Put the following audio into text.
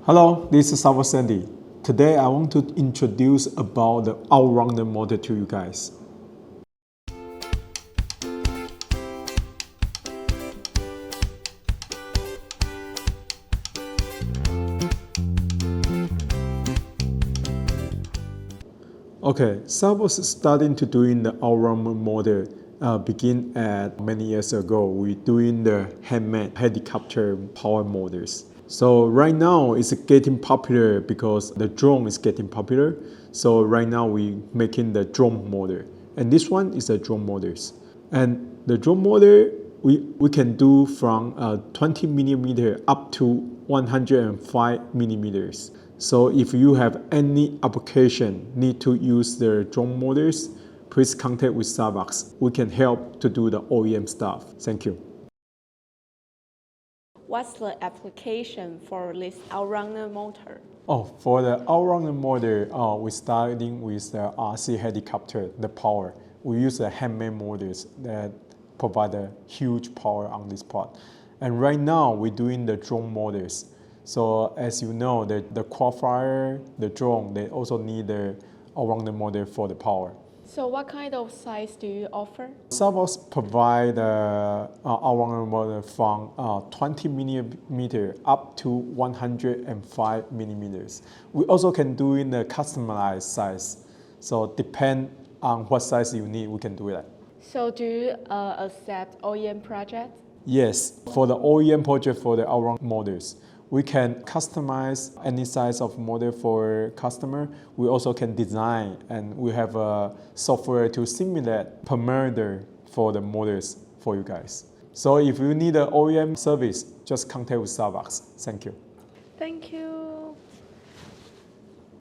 Hello, this is SAVOX. Today I want to introduce about the all-rounder model to you guys. Okay, SAVOX is starting to doing the all-rounder model begin at many years ago. We're doing the handmade helicopter power models. So right now it's getting popular because the drone is getting popular. So right now we're making the drone model. And this one is a drone models. And the drone model we can do from 20 millimeter up to 105 millimeters. So if you have any application need to use the drone models, please contact with SAVOX. We can help to do the OEM stuff. Thank you. What's the application for this all-rounder motor? Oh, for the all-rounder model, we're starting with the RC helicopter, the power. We use the handmade motors that provide a huge power on this part. And right now, we're doing the drone models. So as you know, the quadflyer, the drone, they also need the all-rounder model for the power. So what kind of size do you offer? SAVOX provide all-rounder model from 20 millimeter up to 105 millimeters. We also can do in the customized size. So depend on what size you need, we can do that. So do you accept OEM projects? Yes, for the OEM project for the all-rounder models, we can customize any size of model for customer. We also can design, and we have a software to simulate parameter for the models for you guys. So if you need an OEM service, just contact with SAVOX. Thank you. Thank you.